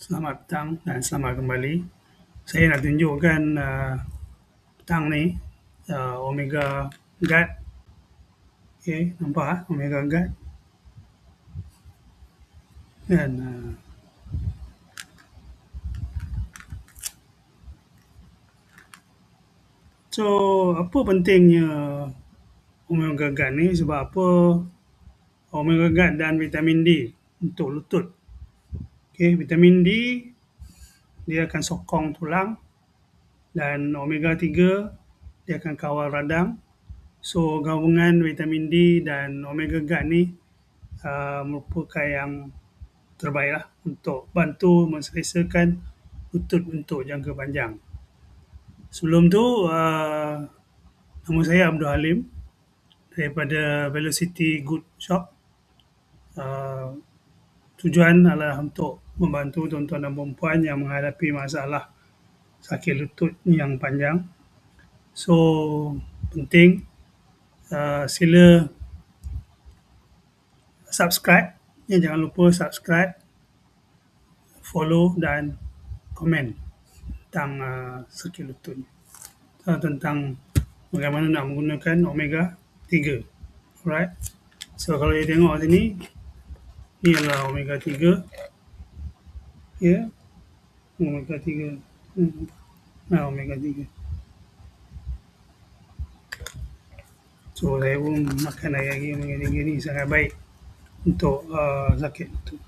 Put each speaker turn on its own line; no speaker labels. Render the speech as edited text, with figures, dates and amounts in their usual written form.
Selamat petang dan selamat kembali. Saya nak tunjukkan petang ni Omega Guard. Okey, nampak Omega Guard. Dan so apa pentingnya Omega Guard ni, sebab apa Omega Guard dan vitamin D untuk lutut. Okey, vitamin D dia akan sokong tulang, dan omega 3 dia akan kawal radang. So gabungan vitamin D dan omega guard ni merupakan yang terbaiklah untuk bantu menselesakan lutut untuk jangka panjang. Sebelum tu nama saya Abdul Halim daripada Velocity Good Shop. Tujuan adalah untuk membantu tuan-tuan dan puan yang menghadapi masalah sakit lutut yang panjang. So penting sila subscribe, jangan lupa subscribe, follow dan komen tentang sakit lutut, tentang bagaimana nak menggunakan omega 3. Alright, so kalau you tengok sini, ni adalah omega 3, ya, omega 3. Omega 3. So saya pun makan lagi omega 3 ni, sangat baik untuk sakit lutut.